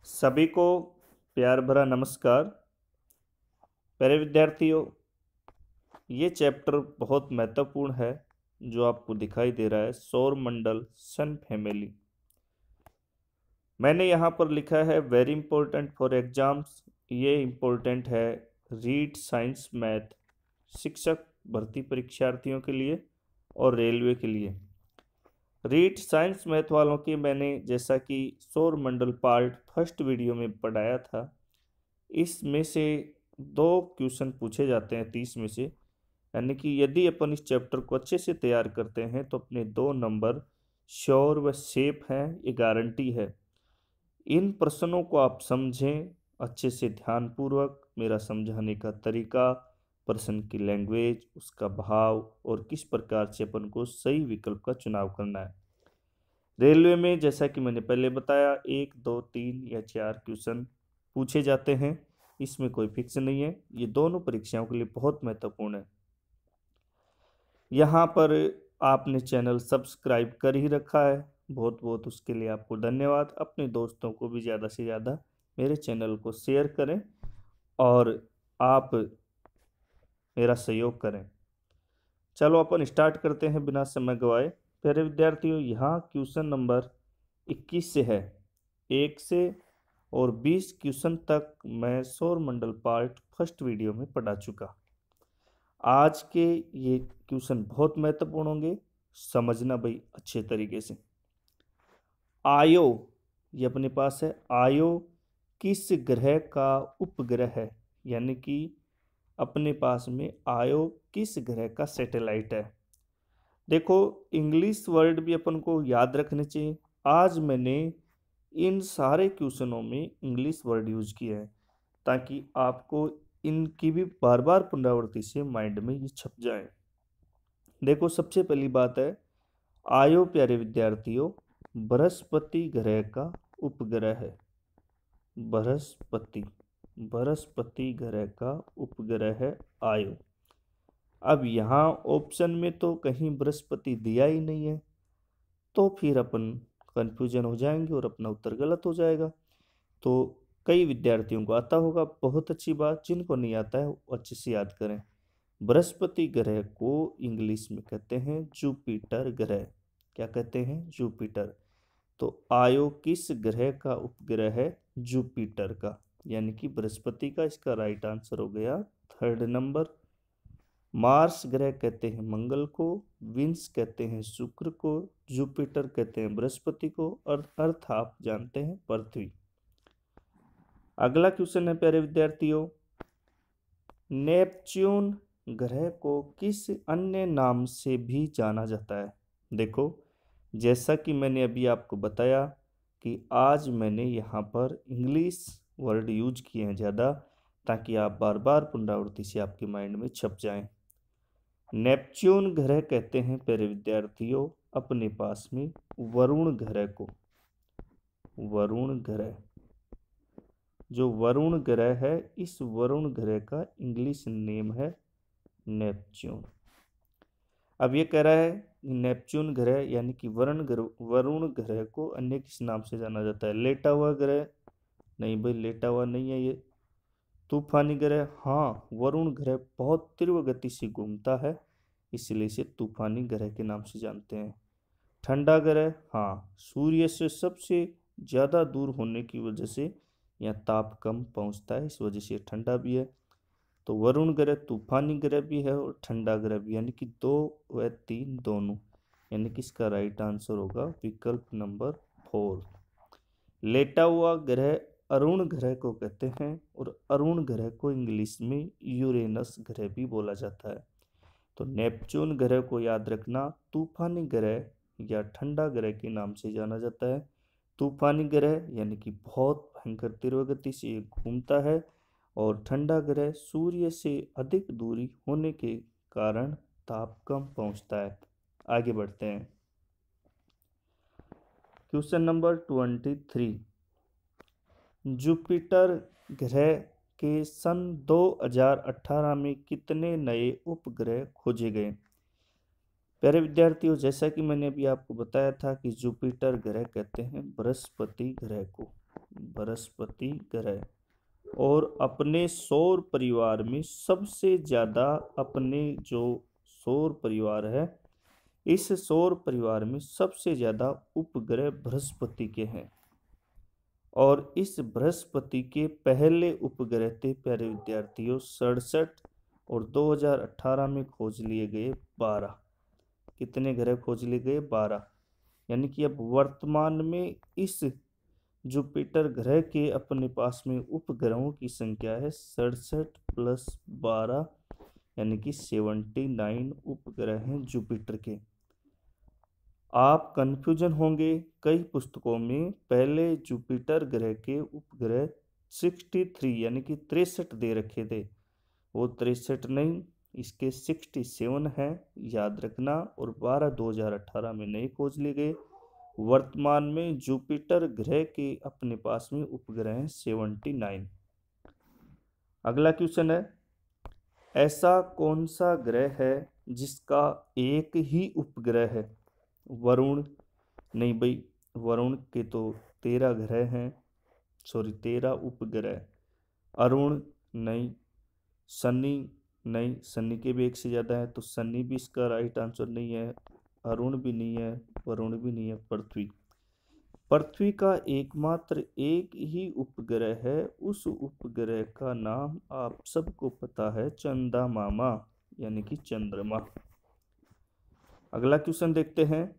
सभी को प्यार भरा नमस्कार। प्यारे विद्यार्थियों, ये चैप्टर बहुत महत्वपूर्ण है जो आपको दिखाई दे रहा है, सौर मंडल सन फैमिली। मैंने यहाँ पर लिखा है वेरी इंपॉर्टेंट फॉर एग्जाम्स। ये इम्पोर्टेंट है रीड साइंस मैथ शिक्षक भर्ती परीक्षार्थियों के लिए और रेलवे के लिए। रीड साइंस मैथ वालों की मैंने जैसा कि सौर मंडल पार्ट फर्स्ट वीडियो में पढ़ाया था, इसमें से 2 क्वेश्चन पूछे जाते हैं 30 में से। यानी कि यदि अपन इस चैप्टर को अच्छे से तैयार करते हैं तो अपने 2 नंबर श्योर व सेफ हैं, ये गारंटी है। इन प्रश्नों को आप समझें अच्छे से, ध्यानपूर्वक। मेरा समझाने का तरीका, प्रश्न की लैंग्वेज, उसका भाव और किस प्रकार से अपन को सही विकल्प का चुनाव करना है। रेलवे में जैसा कि मैंने पहले बताया 1, 2, 3 या 4 क्वेश्चन पूछे जाते हैं, इसमें कोई फिक्स नहीं है। ये दोनों परीक्षाओं के लिए बहुत महत्वपूर्ण है। यहाँ पर आपने चैनल सब्सक्राइब कर ही रखा है, बहुत बहुत उसके लिए आपको धन्यवाद। अपने दोस्तों को भी ज़्यादा से ज़्यादा मेरे चैनल को शेयर करें और आप मेरा सहयोग करें। चलो अपन स्टार्ट करते हैं बिना समय गवाए। प्यारे विद्यार्थियों, यहाँ क्वेश्चन नंबर 21 से है, 1 से और 20 क्वेश्चन तक मैं सौर मंडल पार्ट फर्स्ट वीडियो में पढ़ा चुका। आज के ये क्वेश्चन बहुत महत्वपूर्ण होंगे, समझना भाई अच्छे तरीके से। आयो, ये अपने पास है। आयो किस ग्रह का उपग्रह है? यानी कि अपने पास में आयो किस ग्रह का सैटेलाइट है? देखो, इंग्लिश वर्ड भी अपन को याद रखने चाहिए। आज मैंने इन सारे क्वेश्चनों में इंग्लिश वर्ड यूज किए हैं ताकि आपको इनकी भी बार बार पुनरावृत्ति से माइंड में ये छप जाए। देखो, सबसे पहली बात है, आयो प्यारे विद्यार्थियों बृहस्पति ग्रह का उपग्रह है। बृहस्पति ग्रह का उपग्रह है आयो। अब यहाँ ऑप्शन में तो कहीं बृहस्पति दिया ही नहीं है, तो फिर अपन कंफ्यूजन हो जाएंगे और अपना उत्तर गलत हो जाएगा। तो कई विद्यार्थियों को आता होगा, बहुत अच्छी बात। जिनको नहीं आता है वो अच्छे से याद करें। बृहस्पति ग्रह को इंग्लिश में कहते हैं जुपिटर ग्रह। क्या कहते हैं? जुपिटर। तो आयो किस ग्रह का उपग्रह है? जुपिटर का, यानी कि बृहस्पति का। इसका राइट आंसर हो गया 3rd नंबर। मार्स ग्रह कहते हैं मंगल को, विंस कहते हैं शुक्र को, जुपिटर कहते हैं बृहस्पति को और अर्थ आप जानते हैं पृथ्वी। अगला क्वेश्चन है प्यारे विद्यार्थियों, नेपच्यून ग्रह को किस अन्य नाम से भी जाना जाता है? देखो, जैसा कि मैंने अभी आपको बताया कि आज मैंने यहाँ पर इंग्लिश वर्ड यूज किए हैं ज़्यादा, ताकि आप बार बार पुनरावृत्ति से आपके माइंड में छप जाएं। नेपच्यून ग्रह कहते हैं प्यारे विद्यार्थियों अपने पास में वरुण ग्रह को। वरुण ग्रह, जो वरुण ग्रह है, इस वरुण ग्रह का इंग्लिश नेम है नेपच्यून। अब ये कह रहा है नेपच्यून ग्रह यानी कि वरुण ग्रह को अन्य किस नाम से जाना जाता है? लेटा हुआ ग्रह? नहीं भाई, लेटा हुआ नहीं है ये। तूफानी ग्रह? हाँ, वरुण ग्रह बहुत तीव्र गति से घूमता है, इसलिए इसे तूफानी ग्रह के नाम से जानते हैं। ठंडा ग्रह? हाँ, सूर्य से सबसे ज़्यादा दूर होने की वजह से यहाँ ताप कम पहुँचता है, इस वजह से ठंडा भी है। तो वरुण ग्रह तूफानी ग्रह भी है और ठंडा ग्रह भी, यानी कि 2 व 3 दोनों। यानी कि इसका राइट आंसर होगा विकल्प नंबर 4। लेटा हुआ ग्रह अरुण ग्रह को कहते हैं और अरुण ग्रह को इंग्लिश में यूरेनस ग्रह भी बोला जाता है। तो नेपच्यून ग्रह को याद रखना, तूफानी ग्रह या ठंडा ग्रह के नाम से जाना जाता है। तूफानी ग्रह यानी कि बहुत भयंकर तीव्र गति से ये घूमता है, और ठंडा ग्रह सूर्य से अधिक दूरी होने के कारण ताप कम पहुंचता है। आगे बढ़ते हैं। क्वेश्चन नंबर 23, जुपिटर ग्रह के सन 2018 में कितने नए उपग्रह खोजे गए? प्यारे विद्यार्थियों, जैसा कि मैंने अभी आपको बताया था कि जुपिटर ग्रह कहते हैं बृहस्पति ग्रह को, बृहस्पति ग्रह। और अपने सौर परिवार में सबसे ज़्यादा, अपने जो सौर परिवार है, इस सौर परिवार में सबसे ज़्यादा उपग्रह बृहस्पति के हैं। और इस बृहस्पति के पहले उपग्रह थे प्यारे विद्यार्थियों 67, और 2018 में खोज लिए गए 12। कितने ग्रह खोज लिए गए? 12। यानी कि अब वर्तमान में इस जुपिटर ग्रह के अपने पास में उपग्रहों की संख्या है 67 + 12, यानी कि 79 उपग्रह हैं जुपिटर के। आप कंफ्यूजन होंगे, कई पुस्तकों में पहले जुपिटर ग्रह के उपग्रह 63 यानी कि 63 दे रखे थे। वो 63 नहीं, इसके 67 हैं, याद रखना। और 12 2018 में नए खोज लिए गए। वर्तमान में जुपिटर ग्रह के अपने पास में उपग्रह हैं 79। अगला क्वेश्चन है, ऐसा कौन सा ग्रह है जिसका एक ही उपग्रह है? वरुण नहीं भाई, वरुण के तो 13 ग्रह हैं, 13 उपग्रह। अरुण नहीं, शनि नहीं, शनि के भी एक से ज़्यादा है, तो शनि भी इसका राइट आंसर नहीं है। अरुण भी नहीं है, वरुण भी नहीं है। पृथ्वी का एकमात्र एक ही उपग्रह है, उस उपग्रह का नाम आप सबको पता है, चंदा मामा, यानी कि चंद्रमा। अगला क्वेश्चन देखते हैं।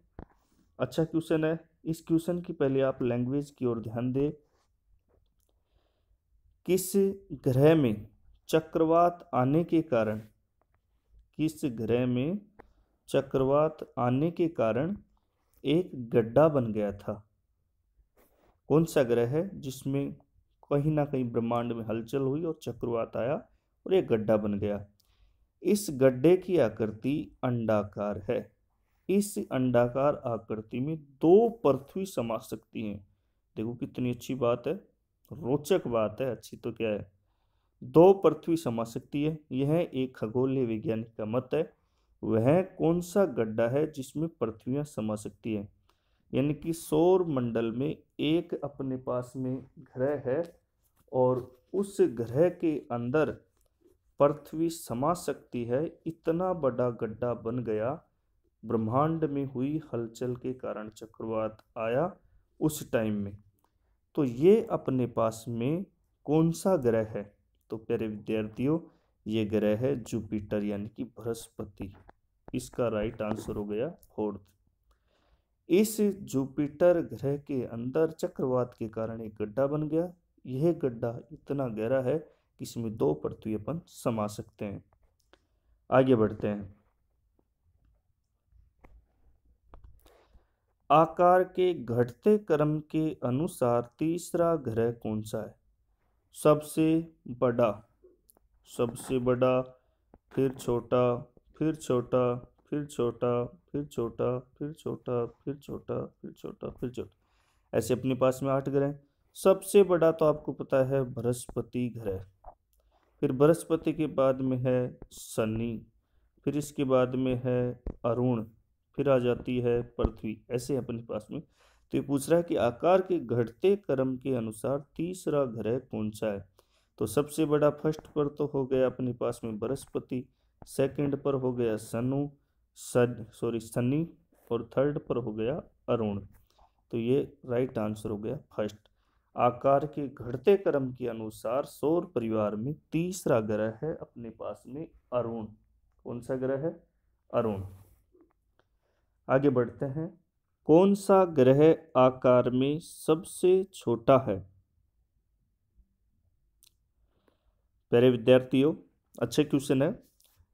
अच्छा क्वेश्चन है, इस क्वेश्चन की पहले आप लैंग्वेज की ओर ध्यान दें। किस ग्रह में चक्रवात आने के कारण, किस ग्रह में चक्रवात आने के कारण एक गड्ढा बन गया था? कौन सा ग्रह है जिसमें कहीं ना कहीं ब्रह्मांड में हलचल हुई और चक्रवात आया और एक गड्ढा बन गया? इस गड्ढे की आकृति अंडाकार है। इस अंडाकार आकृति में 2 पृथ्वी समा सकती हैं। देखो कितनी अच्छी बात है, रोचक बात है, अच्छी तो क्या है, 2 पृथ्वी समा सकती है। यह एक खगोलीय वैज्ञानिक का मत है। वह कौन सा गड्ढा है जिसमें पृथ्वियां समा सकती है? यानी कि सौर मंडल में एक अपने पास में ग्रह है और उस ग्रह के अंदर पृथ्वी समा सकती है। इतना बड़ा गड्ढा बन गया, ब्रह्मांड में हुई हलचल के कारण चक्रवात आया उस टाइम में। तो ये अपने पास में कौन सा ग्रह है? तो प्यारे विद्यार्थियों, ये ग्रह है जुपिटर, यानी कि बृहस्पति। इसका राइट आंसर हो गया 4th। इस जुपिटर ग्रह के अंदर चक्रवात के कारण एक गड्ढा बन गया। यह गड्ढा इतना गहरा है कि इसमें 2 पृथ्वी अपन समा सकते हैं। आगे बढ़ते हैं। आकार के घटते क्रम के अनुसार तीसरा ग्रह कौन सा है? सबसे बड़ा, सबसे बड़ा, फिर छोटा, फिर छोटा, फिर छोटा, फिर छोटा, फिर छोटा, फिर छोटा, फिर छोटा, फिर छोटा, ऐसे अपने पास में 8 ग्रह। सबसे बड़ा तो आपको पता है बृहस्पति ग्रह, फिर बृहस्पति के बाद में है शनि, फिर इसके बाद में है अरुण, फिर आ जाती है पृथ्वी, ऐसे अपने पास में। तो ये पूछ रहा है कि आकार के घटते क्रम के अनुसार तीसरा ग्रह कौन सा है? तो सबसे बड़ा फर्स्ट पर तो हो गया अपने पास में बृहस्पति, सेकंड पर हो गया शनि, और थर्ड पर हो गया अरुण। तो ये राइट आंसर हो गया फर्स्ट। आकार के घटते क्रम के अनुसार सौर परिवार में तीसरा ग्रह है अपने पास में अरुण। कौन सा ग्रह है? अरुण। आगे बढ़ते हैं। कौन सा ग्रह आकार में सबसे छोटा है? प्यारे विद्यार्थियों, अच्छे क्वेश्चन है।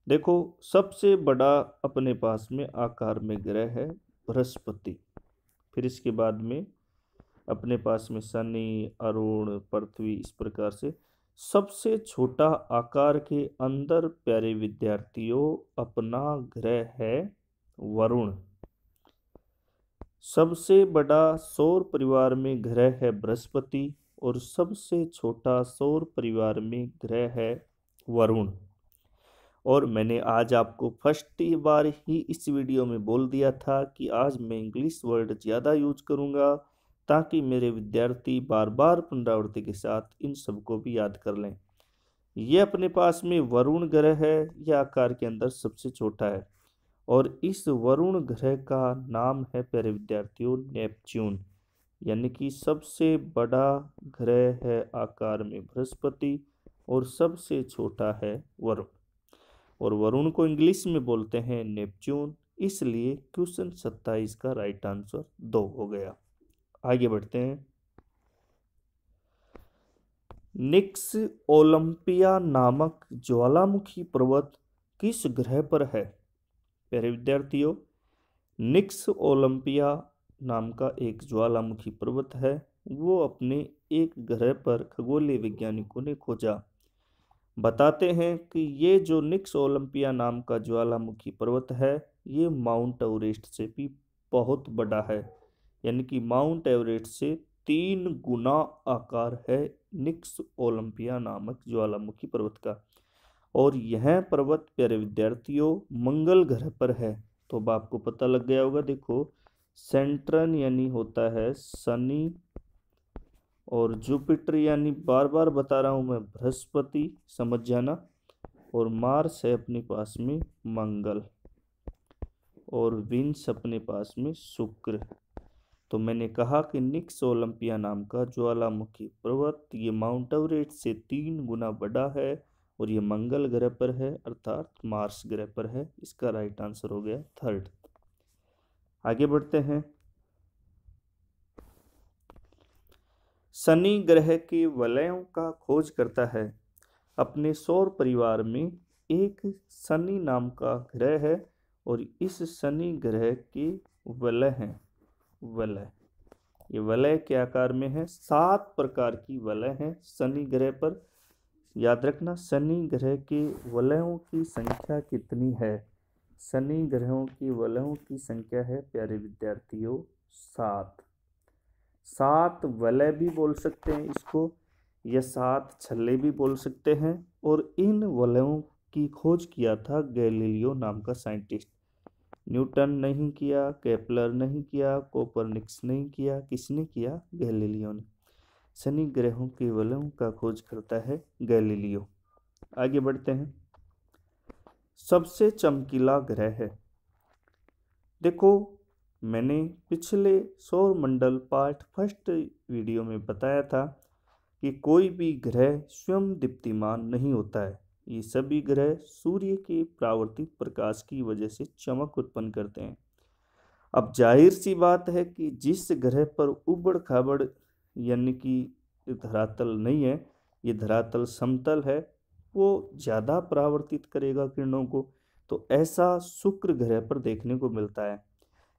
देखो, सबसे बड़ा अपने पास में आकार में ग्रह है बृहस्पति, फिर इसके बाद में अपने पास में शनि, अरुण, पृथ्वी, इस प्रकार से। सबसे छोटा आकार के अंदर प्यारे विद्यार्थियों अपना ग्रह है वरुण। सबसे बड़ा सौर परिवार में ग्रह है बृहस्पति और सबसे छोटा सौर परिवार में ग्रह है वरुण। और मैंने आज आपको फर्स्ट बार ही इस वीडियो में बोल दिया था कि आज मैं इंग्लिश वर्ड ज़्यादा यूज करूँगा ताकि मेरे विद्यार्थी बार बार पुनरावृत्ति के साथ इन सबको भी याद कर लें। ये अपने पास में वरुण ग्रह है, यह आकार के अंदर सबसे छोटा है और इस वरुण ग्रह का नाम है प्यारे विद्यार्थियों नेपच्यून, यानी कि सबसे बड़ा ग्रह है आकार में बृहस्पति और सबसे छोटा है वरुण, और वरुण को इंग्लिश में बोलते हैं नेपच्यून, इसलिए क्वेश्चन 27 का राइट आंसर 2 हो गया। आगे बढ़ते हैं। निक्स ओलंपिया नामक ज्वालामुखी पर्वत किस ग्रह पर है? प्यारे विद्यार्थियों, निक्स ओलंपिया नाम का एक ज्वालामुखी पर्वत है, वो अपने एक ग्रह पर खगोलीय वैज्ञानिकों ने खोजा। बताते हैं कि ये जो निक्स ओलंपिया नाम का ज्वालामुखी पर्वत है, ये माउंट एवरेस्ट से भी बहुत बड़ा है, यानी कि माउंट एवरेस्ट से 3 गुना आकार है निक्स ओलंपिया नामक ज्वालामुखी पर्वत का। और यह पर्वत प्यारे विद्यार्थियों मंगल ग्रह पर है। तो अब आपको पता लग गया होगा, देखो सेंट्रन यानी होता है शनि, और जुपिटर यानी बार बार बता रहा हूं मैं बृहस्पति, समझ जाना, और मार्स है अपने पास में मंगल, और विंस अपने पास में शुक्र। तो मैंने कहा कि निक्स ओलंपिया नाम का ज्वालामुखी पर्वत ये माउंट एवरेस्ट से 3 गुना बड़ा है और ये मंगल ग्रह पर है, अर्थात मार्स ग्रह पर है। इसका राइट आंसर हो गया 3rd। आगे बढ़ते हैं। शनि ग्रह के वलयों का खोज करता है। अपने सौर परिवार में एक शनि नाम का ग्रह है और इस शनि ग्रह के वलय हैं, वलय, ये वलय के आकार में है। 7 प्रकार की वलय हैं शनि ग्रह पर। याद रखना, शनि ग्रह के वलयों की संख्या कितनी है? शनि ग्रहों की वलयों की संख्या है प्यारे विद्यार्थियों 7। 7 वलय भी बोल सकते हैं इसको, या 7 छल्ले भी बोल सकते हैं। और इन वलयों की खोज किया था गैलीलियो नाम का साइंटिस्ट। न्यूटन नहीं किया, केपलर नहीं किया, कोपरनिकस नहीं किया, किसने किया? गैलीलियो ने। शनि ग्रहों के वलयों का खोज करता है गैलीलियो। आगे बढ़ते हैं। सबसे चमकीला ग्रह है। देखो, मैंने पिछले सौर मंडल पार्ट 1 वीडियो में बताया था कि कोई भी ग्रह स्वयं दीप्तिमान नहीं होता है। ये सभी ग्रह सूर्य के परावर्तित प्रकाश की वजह से चमक उत्पन्न करते हैं। अब जाहिर सी बात है कि जिस ग्रह पर उबड़ खाबड़ यानी कि धरातल नहीं है, ये धरातल समतल है, वो ज़्यादा परावर्तित करेगा किरणों को। तो ऐसा शुक्र ग्रह पर देखने को मिलता है।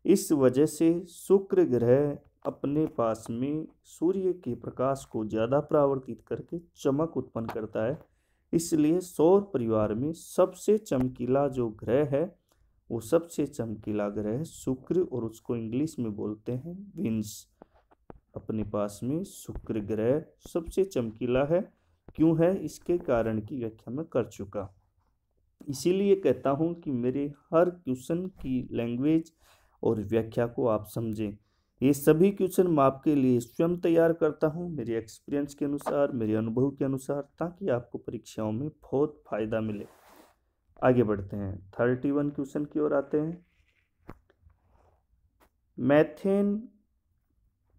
इस वजह से शुक्र ग्रह अपने पास में सूर्य के प्रकाश को ज़्यादा परावर्तित करके चमक उत्पन्न करता है। इसलिए सौर परिवार में सबसे चमकीला जो ग्रह है वो सबसे चमकीला ग्रह है शुक्र, और उसको इंग्लिश में बोलते हैं विंस। अपने पास में शुक्र ग्रह सबसे चमकीला है। क्यों है, इसके कारण की व्याख्या मैं कर चुका। इसीलिए कहता हूँ कि मेरे हर क्वेश्चन की लैंग्वेज और व्याख्या को आप समझें। ये सभी क्वेश्चन मैं आपके लिए स्वयं तैयार करता हूँ मेरे एक्सपीरियंस के अनुसार, मेरे अनुभव के अनुसार, ताकि आपको परीक्षाओं में बहुत फायदा मिले। आगे बढ़ते हैं, 31 क्वेश्चन की ओर आते हैं। मैथेन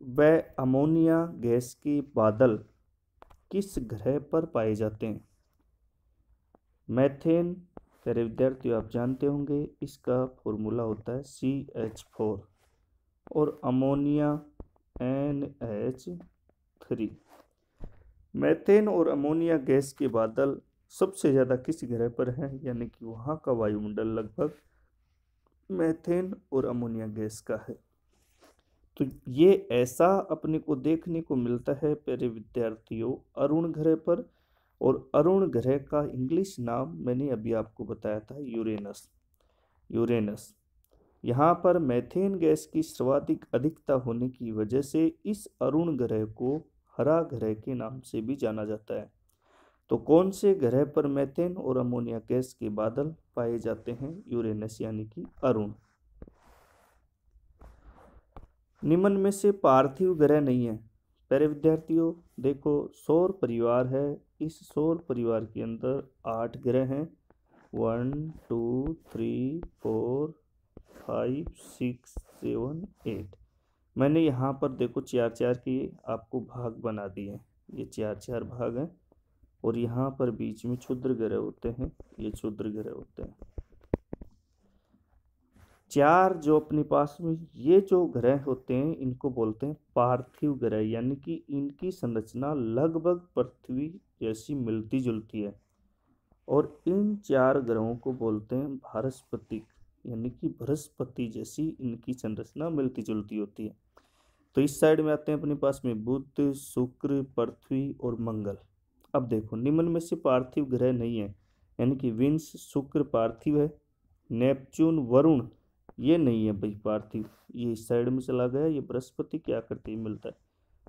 व अमोनिया गैस के बादल किस ग्रह पर पाए जाते हैं? मैथेन प्यारे विद्यार्थियों आप जानते होंगे, इसका फॉर्मूला होता है CH4 और अमोनिया NH3। मैथेन और अमोनिया गैस के बादल सबसे ज़्यादा किस ग्रह पर हैं, यानी कि वहाँ का वायुमंडल लगभग मैथेन और अमोनिया गैस का है। तो ये ऐसा अपने को देखने को मिलता है प्यारे विद्यार्थियों अरुण ग्रह पर, और अरुण ग्रह का इंग्लिश नाम मैंने अभी आपको बताया था यूरेनस। यूरेनस यहाँ पर मैथेन गैस की सर्वाधिक अधिकता होने की वजह से इस अरुण ग्रह को हरा ग्रह के नाम से भी जाना जाता है। तो कौन से ग्रह पर मैथेन और अमोनिया गैस के बादल पाए जाते हैं? यूरेनस यानी कि अरुण। निम्न में से पार्थिव ग्रह नहीं है। प्यारे विद्यार्थियों देखो, सौर परिवार है, इस सौर परिवार के अंदर 8 ग्रह हैं। 1 2 3 4 5 6 7 8। मैंने यहाँ पर देखो 4-4 के आपको भाग बना दिए, ये 4-4 भाग हैं। और यहाँ पर बीच में क्षुद्र ग्रह होते हैं, ये क्षुद्र ग्रह होते हैं। 4 जो अपने पास में ये जो ग्रह होते हैं इनको बोलते हैं पार्थिव ग्रह, यानी कि इनकी संरचना लगभग पृथ्वी जैसी मिलती जुलती है। और इन 4 ग्रहों को बोलते हैं बृहस्पतिक, यानी कि बृहस्पति जैसी इनकी संरचना मिलती जुलती होती है। तो इस साइड में आते हैं अपने पास में बुध, शुक्र, पृथ्वी और मंगल। अब देखो, निम्न में से पार्थिव ग्रह नहीं है, यानी कि विंस, शुक्र पार्थिव है, नेपच्यून, वरुण ये नहीं है भाई पार्थिव, ये इस साइड में चला गया। ये बृहस्पति क्या करते ही मिलता है।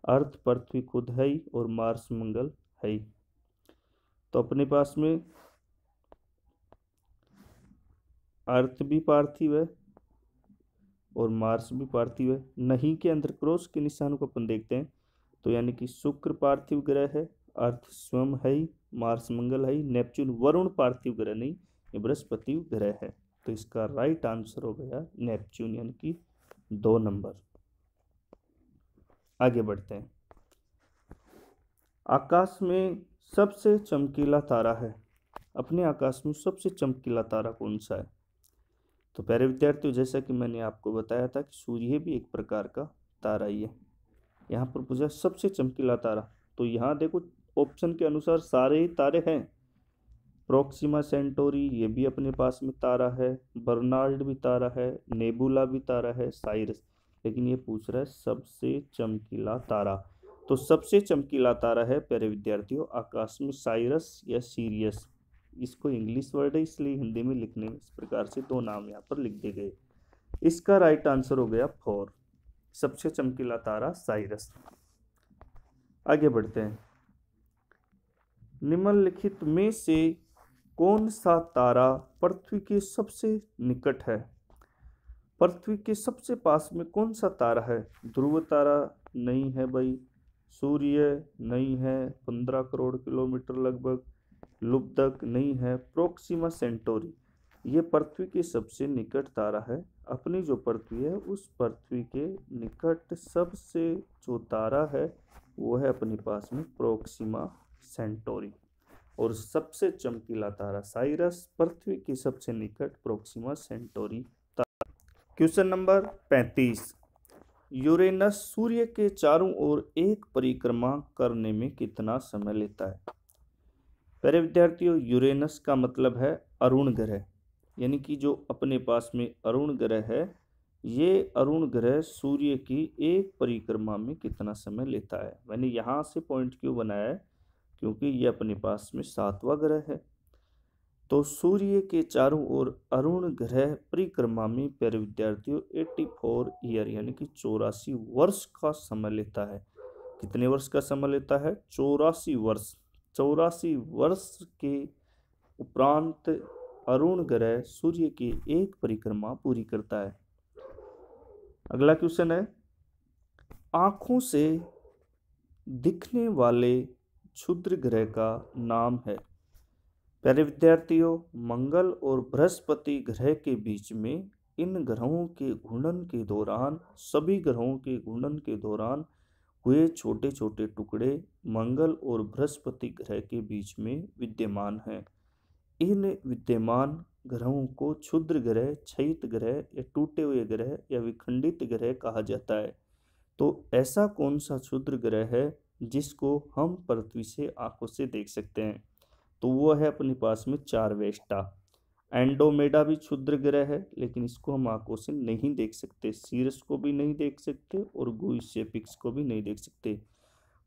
अर्थ पृथ्वी खुद है ही, और मार्स मंगल है ही। तो अपने पास में अर्थ भी पार्थिव है और मार्स भी पार्थिव है। नहीं के अंदर क्रॉस के निशान को अपन देखते हैं, तो यानी कि शुक्र पार्थिव ग्रह है, अर्थ स्वयं है ही, मार्स मंगल है ही, नेपच्यून वरुण पार्थिव ग्रह नहीं, ये बृहस्पति ग्रह है। तो इसका राइट आंसर हो गया नेपच्यून, यानी कि 2 नंबर। आगे बढ़ते हैं। आकाश में सबसे चमकीला तारा है, अपने आकाश में सबसे चमकीला तारा कौन सा है। तो प्यारे विद्यार्थियों, जैसा कि मैंने आपको बताया था कि सूर्य भी एक प्रकार का तारा ही है। यहाँ पर पूछा सबसे चमकीला तारा, तो यहाँ देखो ऑप्शन के अनुसार सारे ही तारे हैं। प्रोक्सिमा सेंटोरी ये भी अपने पास में तारा है, बर्नार्ड भी तारा है, नेबुला भी तारा है, साइरस, लेकिन ये पूछ रहा है सबसे चमकीला तारा। तो सबसे चमकीला तारा है प्यारे विद्यार्थियों आकाश में साइरस या सीरियस। इसको इंग्लिश वर्ड है इसलिए हिंदी में लिखने में इस प्रकार से 2 नाम यहाँ पर लिख दिए गए। इसका राइट आंसर हो गया 4, सबसे चमकीला तारा साइरस। आगे बढ़ते हैं। निम्नलिखित में से कौन सा तारा पृथ्वी के सबसे निकट है। पृथ्वी के सबसे पास में कौन सा तारा है। ध्रुव तारा नहीं है भाई, सूर्य नहीं है 15 करोड़ किलोमीटर लगभग, लुब्धक नहीं है, प्रोक्सिमा सेंटोरी ये पृथ्वी के सबसे निकट तारा है। अपनी जो पृथ्वी है उस पृथ्वी के निकट सबसे जो तारा है वो है अपने पास में प्रोक्सिमा सेंटोरी, और सबसे चमकीला तारा साइरस, पृथ्वी के सबसे निकट प्रोक्सिमा सेंटोरी तारा। Question number 35। यूरेनस सूर्य के चारों ओर एक परिक्रमा करने में कितना समय लेता है। प्यारे विद्यार्थियों, यूरेनस का मतलब है अरुण ग्रह, यानी कि जो अपने पास में अरुण ग्रह है, ये अरुण ग्रह सूर्य की एक परिक्रमा में कितना समय लेता है। मैंने यहाँ से पॉइंट क्यों बनाया है, क्योंकि ये अपने पास में 7वां ग्रह है। तो सूर्य के चारों ओर अरुण ग्रह परिक्रमा में प्यारे विद्यार्थियों 84 ईयर यानी कि 84 वर्ष का समय लेता है। कितने वर्ष का समय लेता है। 84 वर्ष। 84 वर्ष के उपरांत अरुण ग्रह सूर्य की एक परिक्रमा पूरी करता है। अगला क्वेश्चन है, आंखों से दिखने वाले क्षुद्र ग्रह का नाम है। प्यारे विद्यार्थियों, मंगल और बृहस्पति ग्रह के बीच में इन ग्रहों के घूर्णन के दौरान, सभी ग्रहों के घूर्णन के दौरान हुए छोटे छोटे टुकड़े मंगल और बृहस्पति ग्रह के बीच में विद्यमान हैं। इन विद्यमान ग्रहों को क्षुद्र ग्रह, क्षयित ग्रह या टूटे हुए ग्रह या विखंडित ग्रह कहा जाता है। तो ऐसा कौन सा क्षुद्र ग्रह है जिसको हम पृथ्वी से आंखों से देख सकते हैं। तो वो है अपने पास में चारवेस्टा। एंडोमेडा भी क्षुद्र ग्रह है, लेकिन इसको हम आंखों से नहीं देख सकते। सीरस को भी नहीं देख सकते और गुइसेपिक्स को भी नहीं देख सकते।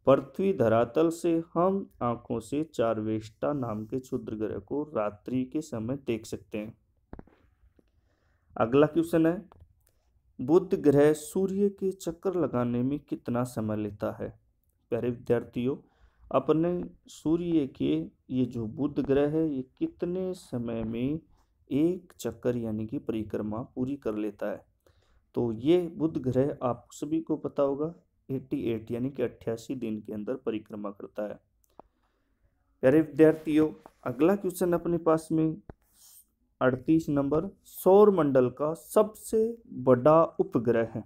पृथ्वी धरातल से हम आंखों से चारवेस्टा नाम के क्षुद्र ग्रह को रात्रि के समय देख सकते हैं। अगला क्वेश्चन है, बुध ग्रह सूर्य के चक्कर लगाने में कितना समय लेता है। प्यारे विद्यार्थियों, अपने सूर्य के ये जो बुध ग्रह है ये कितने समय में एक चक्कर यानी कि परिक्रमा पूरी कर लेता है। तो ये बुध ग्रह आप सभी को पता होगा 88 यानी कि 88 दिन के अंदर परिक्रमा करता है। प्यारे विद्यार्थियों, अगला क्वेश्चन अपने पास में 38 नंबर, सौर मंडल का सबसे बड़ा उपग्रह है।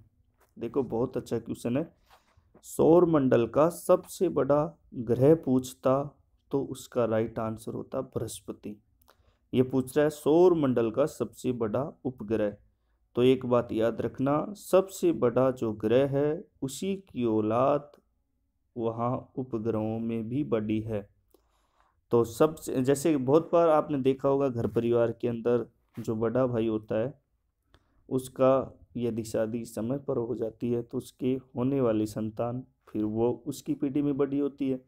देखो बहुत अच्छा क्वेश्चन है। सौर मंडल का सबसे बड़ा ग्रह पूछता तो उसका राइट आंसर होता बृहस्पति। ये पूछ रहा है सौर मंडल का सबसे बड़ा उपग्रह। तो एक बात याद रखना, सबसे बड़ा जो ग्रह है उसी की औलाद वहाँ उपग्रहों में भी बड़ी है। तो सबसे, जैसे बहुत बार आपने देखा होगा घर परिवार के अंदर जो बड़ा भाई होता है उसका यदि शादी समय पर हो जाती है तो उसके होने वाली संतान फिर वो उसकी पीढ़ी में बड़ी होती है।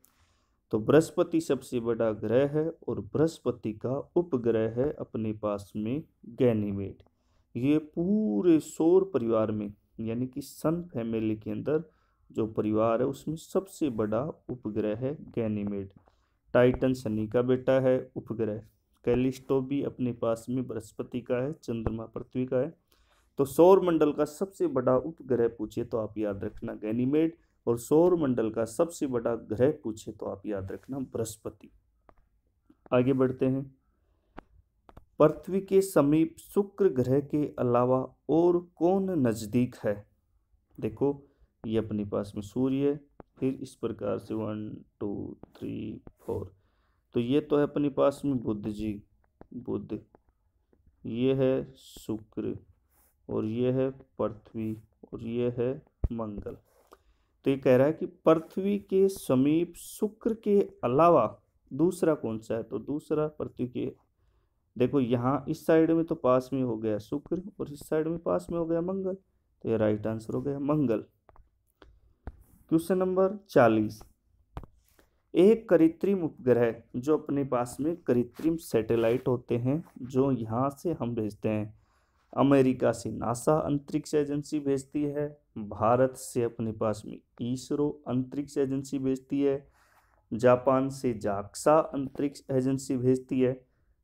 तो बृहस्पति सबसे बड़ा ग्रह है और बृहस्पति का उपग्रह है अपने पास में गैनीमेड। ये पूरे सौर परिवार में यानी कि सन फैमिली के अंदर जो परिवार है उसमें सबसे बड़ा उपग्रह है गैनीमेड। टाइटन शनि का बेटा है उपग्रह। कैलिस्टो भी अपने पास में बृहस्पति का है, चंद्रमा पृथ्वी का है। तो सौर मंडल का सबसे बड़ा उपग्रह पूछे तो आप याद रखना गैनीमेड, और सौर मंडल का सबसे बड़ा ग्रह पूछे तो आप याद रखना बृहस्पति। आगे बढ़ते हैं। पृथ्वी के समीप शुक्र ग्रह के अलावा और कौन नजदीक है? देखो ये अपने पास में सूर्य है, फिर इस प्रकार से 1 2 3 4, तो ये तो है अपने पास में बुध जी, बुध, ये है शुक्र, और ये है पृथ्वी, और ये है मंगल। तो ये कह रहा है कि पृथ्वी के समीप शुक्र के अलावा दूसरा कौन सा है? तो दूसरा पृथ्वी के, देखो यहाँ इस साइड में तो पास में हो गया शुक्र और इस साइड में पास में हो गया मंगल, तो ये राइट आंसर हो गया मंगल। क्वेश्चन नंबर 40, एक कृत्रिम उपग्रह जो अपने पास में कृत्रिम सैटेलाइट होते हैं जो यहाँ से हम भेजते हैं, अमेरिका से नासा अंतरिक्ष एजेंसी भेजती है, भारत से अपने पास में इसरो अंतरिक्ष एजेंसी भेजती है, जापान से जाक्सा अंतरिक्ष एजेंसी भेजती है।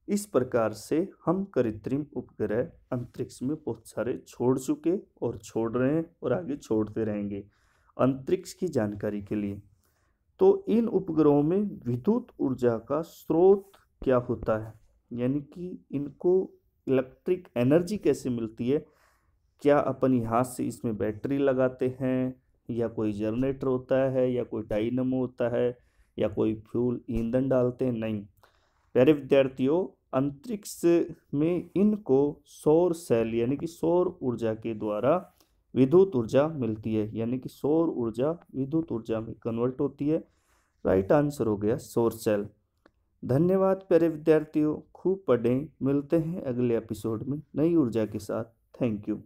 इस प्रकार से हम कृत्रिम उपग्रह अंतरिक्ष में बहुत सारे छोड़ चुके और छोड़ रहे हैं और आगे छोड़ते रहेंगे अंतरिक्ष की जानकारी के लिए। तो इन उपग्रहों में विद्युत ऊर्जा का स्रोत क्या होता है, यानी कि इनको इलेक्ट्रिक एनर्जी कैसे मिलती है? क्या अपन यहाँ से इसमें बैटरी लगाते हैं, या कोई जनरेटर होता है, या कोई डायनमो होता है, या कोई फ्यूल ईंधन डालते हैं? नहीं प्यारे विद्यार्थियों, अंतरिक्ष में इनको सौर सेल यानी कि सौर ऊर्जा के द्वारा विद्युत ऊर्जा मिलती है, यानी कि सौर ऊर्जा विद्युत ऊर्जा में कन्वर्ट होती है। राइट आंसर हो गया सौर सेल। धन्यवाद प्यारे विद्यार्थियों, खूब पढ़ें। मिलते हैं अगले एपिसोड में नई ऊर्जा के साथ। Thank you.